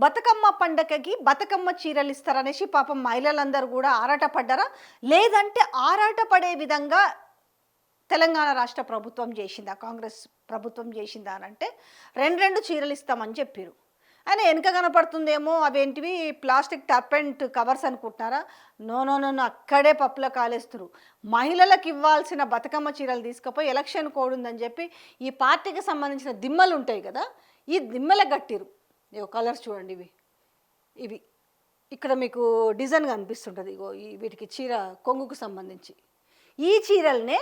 బతుకమ్మ పండగకి బతుకమ్మ చీరలు ఇస్తారనేసి పాపం మహిళలందరూ కూడా ఆరాటపడ్డారా? లేదంటే ఆరాటపడే విధంగా తెలంగాణ రాష్ట్ర ప్రభుత్వం చేసిందా, కాంగ్రెస్ ప్రభుత్వం చేసిందా అనంటే రెండు చీరలు ఇస్తామని చెప్పారు. ఆయన వెనుక కనపడుతుందేమో అవేంటివి ప్లాస్టిక్ టర్పెంట్ కవర్స్ అనుకుంటున్నారా? నో నో నో అక్కడే పప్పుల కాలేస్తురు. మహిళలకు ఇవ్వాల్సిన బతుకమ్మ చీరలు తీసుకుపోయి ఎలక్షన్ కోడ్ ఉందని చెప్పి ఈ పార్టీకి సంబంధించిన దిమ్మలు ఉంటాయి కదా, ఈ దిమ్మలకు కట్టిరు. ఇగో కలర్స్ చూడండి, ఇవి ఇవి ఇక్కడ మీకు డిజైన్ కనిపిస్తుంటుంది. ఇగో వీటికి చీర కొంగుకు సంబంధించి ఈ చీరలనే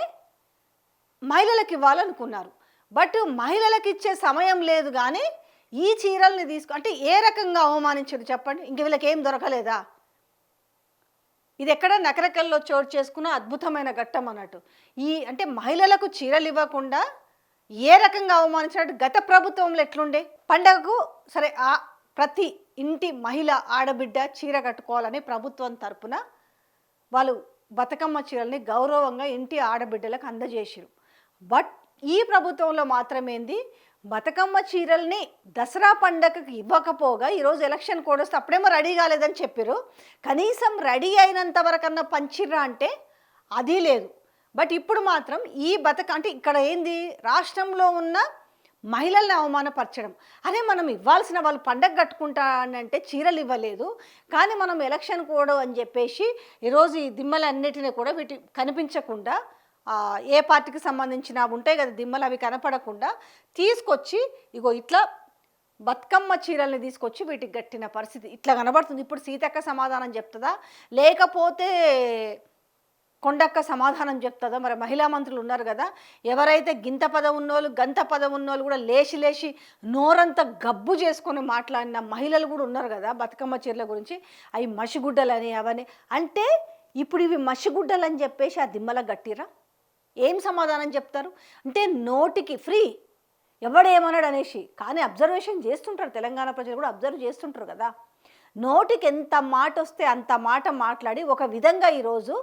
మహిళలకు ఇవ్వాలనుకున్నారు. బట్ మహిళలకు ఇచ్చే సమయం లేదు, కానీ ఈ చీరల్ని అంటే ఏ రకంగా అవమానించారు చెప్పండి? ఇంక వీళ్ళకి ఏం దొరకలేదా? ఇది ఎక్కడ నకరకల్లో చోటు చేసుకున్న అద్భుతమైన ఘట్టం అన్నట్టు. అంటే మహిళలకు చీరలు ఇవ్వకుండా ఏ రకంగా అవమానించినట్టు. గత ప్రభుత్వంలో ఎట్లుండే, పండగకు సరే ప్రతి ఇంటి మహిళ ఆడబిడ్డ చీర కట్టుకోవాలని ప్రభుత్వం తరపున వాళ్ళు బతుకమ్మ చీరల్ని గౌరవంగా ఇంటి ఆడబిడ్డలకు అందజేసారు. బట్ ఈ ప్రభుత్వంలో మాత్రమేంది, బతుకమ్మ చీరల్ని దసరా పండగకి ఇవ్వకపోగా ఈరోజు ఎలక్షన్ కోడ్ వస్తే అప్పుడేమో రెడీ కాలేదని చెప్పారు. కనీసం రెడీ అయినంత వరకన్నా పంచిర్రా అంటే అది లేదు. బట్ ఇప్పుడు మాత్రం ఈ అంటే ఇక్కడ ఏంది, రాష్ట్రంలో ఉన్న మహిళల్ని అవమానపరచడం. అదే మనం ఇవ్వాల్సిన వాళ్ళు పండగ కట్టుకుంటానంటే చీరలు ఇవ్వలేదు, కానీ మనం ఎలక్షన్ కోడ్ అని చెప్పేసి ఈరోజు ఈ దిమ్మలన్నిటినీ కూడా వీటి కనిపించకుండా ఏ పార్టీకి సంబంధించిన ఉంటాయి కదా దిమ్మలు, అవి కనపడకుండా తీసుకొచ్చి ఇగో ఇట్లా బతుకమ్మ చీరల్ని తీసుకొచ్చి వీటికి గట్టిన పరిస్థితి ఇట్లా కనబడుతుంది. ఇప్పుడు సీతక్క సమాధానం చెప్తుందా, లేకపోతే కొండక్క సమాధానం చెప్తుందా? మరి మహిళా మంత్రులు ఉన్నారు కదా, ఎవరైతే గింత పదం ఉన్నోళ్ళు గంత పదం ఉన్నోళ్ళు కూడా లేచి నోరంతా గబ్బు చేసుకొని మాట్లాడిన మహిళలు కూడా ఉన్నారు కదా బతుకమ్మ చీరల గురించి. అవి మసిగుడ్డలని అవని అంటే ఇప్పుడు ఇవి మసిగుడ్డలని చెప్పేసి ఆ దిమ్మల గట్టిరా ఏం సమాధానం చెప్తారు? అంటే నోటికి ఫ్రీ ఎవడేమన్నాడు అనేసి, కానీ అబ్జర్వేషన్ చేస్తుంటారు, తెలంగాణ ప్రజలు కూడా అబ్జర్వ్ చేస్తుంటారు కదా. నోటికి ఎంత మాట వస్తే అంత మాట మాట్లాడి ఒక విధంగా ఈరోజు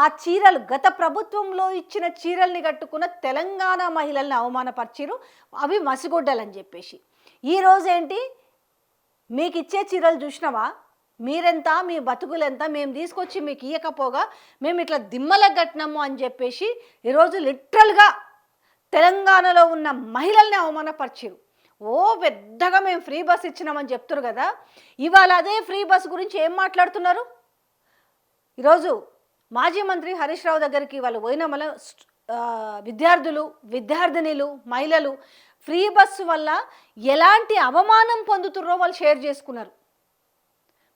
ఆ చీరలు గత ప్రభుత్వంలో ఇచ్చిన చీరల్ని కట్టుకున్న తెలంగాణ మహిళల్ని అవమానపరిచిరు, అవి మసిగొడ్డలని చెప్పేసి. ఈరోజు ఏంటి, మీకు ఇచ్చే చీరలు చూసినావా, మీరెంత, మీ బతుకులెంత, మేము తీసుకొచ్చి మీకు ఇవ్వకపోగా మేము ఇట్లా దిమ్మలకు కట్టినాము అని చెప్పేసి ఈరోజు లిటరల్గా తెలంగాణలో ఉన్న మహిళల్ని అవమానపరిచారు. పెద్దగా మేము ఫ్రీ బస్ ఇచ్చినామని చెప్తారు కదా, ఇవాళ అదే ఫ్రీ బస్ గురించి ఏం మాట్లాడుతున్నారు? ఈరోజు మాజీ మంత్రి హరీష్ రావు దగ్గరికి వాళ్ళు పోయిన మళ్ళీ విద్యార్థులు విద్యార్థినిలు మహిళలు ఫ్రీ బస్సు వల్ల ఎలాంటి అవమానం పొందుతుర్రో వాళ్ళు షేర్ చేసుకున్నారు.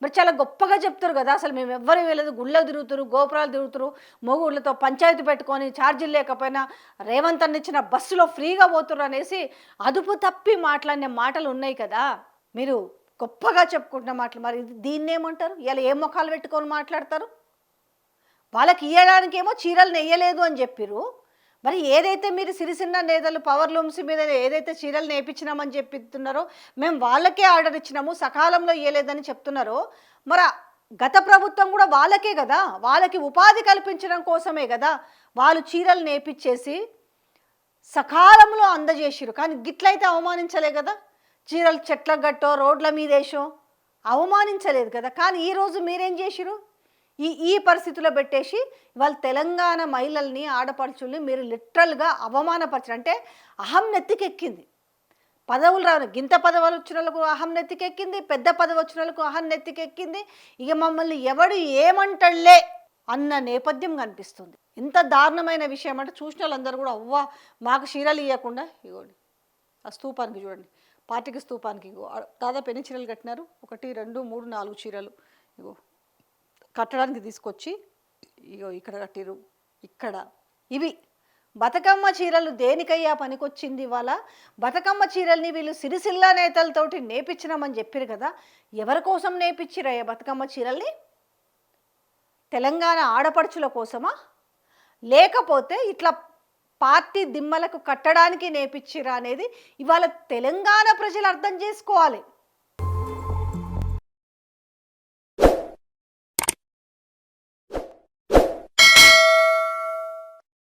మరి చాలా గొప్పగా చెప్తారు కదా, అసలు మేము ఎవ్వరు వెళ్ళదు, గుళ్ళకు తిరుగుతారు, గోపురాలు తిరుగుతారు, మొగుళ్ళతో పంచాయతీ పెట్టుకొని ఛార్జీలు లేకపోయినా రేవంత్ అన్న ఇచ్చిన బస్సులో ఫ్రీగా పోతురు అనేసి అదుపు తప్పి మాట్లాడిన మాటలు ఉన్నాయి కదా. మీరు గొప్పగా చెప్పుకుంటున్న మాటలు, మరి దీన్ని ఏమంటారు? ఇలా ఏ ముఖాలు పెట్టుకొని మాట్లాడతారు? వాళ్ళకి ఇవ్వడానికేమో చీరలు నెయ్యలేదు అని చెప్పారు. మరి ఏదైతే మీరు సిరిసిన్న నేతలు పవర్ లూమ్స్ మీద ఏదైతే చీరలు నేర్పించినామని చెప్తున్నారో, మేము వాళ్ళకే ఆర్డర్ ఇచ్చినాము, సకాలంలో ఇవ్వలేదని చెప్తున్నారో, మరి గత ప్రభుత్వం కూడా వాళ్ళకే కదా, వాళ్ళకి ఉపాధి కల్పించడం కోసమే కదా వాళ్ళు చీరలు నేర్పించేసి సకాలంలో అందజేసిరు. కానీ గిట్లయితే అవమానించలే కదా, చీరలు చెట్ల గట్టో రోడ్ల మీద వేసో అవమానించలేదు కదా. కానీ ఈరోజు మీరేం చేసిరు, ఈ పరిస్థితుల్లో పెట్టేసి వాళ్ళ తెలంగాణ మహిళల్ని ఆడపడుచుల్ని మీరు లిటరల్గా అవమానపరచరు. అంటే అహం నెత్తికెక్కింది. పదవులు రావు, గింత పదవులు వచ్చిన వాళ్ళకు అహం నెత్తికెక్కింది, పెద్ద పదవి వచ్చిన వాళ్ళకు అహం నెత్తికెక్కింది. ఇక మమ్మల్ని ఎవడు ఏమంటలే అన్న నేపథ్యం కనిపిస్తుంది. ఇంత దారుణమైన విషయం అంటే చూసిన వాళ్ళందరూ కూడా అవ్వా మాకు చీరలు ఇవ్వకుండా, ఇగోండి ఆ స్తూపానికి చూడండి, పార్టీకి స్తూపానికి ఇగో దాదాపు ఎన్ని చీరలు కట్టినారు, 1 2 3 4 చీరలు ఇగో కట్టడానికి తీసుకొచ్చి ఇగో ఇక్కడ కట్టిరు. ఇక్కడ ఇవి బతుకమ్మ చీరలు దేనికయ్యా పనికొచ్చింది? ఇవాళ బతుకమ్మ చీరల్ని వీళ్ళు సిరిసిల్ల నేతలతోటి నేర్పించినామని చెప్పారు కదా, ఎవరి కోసం నేర్పించిరయ్యా బతుకమ్మ చీరల్ని? తెలంగాణ ఆడపడుచుల కోసమా, లేకపోతే ఇట్లా పార్టీ దిమ్మలకు కట్టడానికి నేర్పించిరా అనేది ఇవాళ తెలంగాణ ప్రజలు అర్థం చేసుకోవాలి.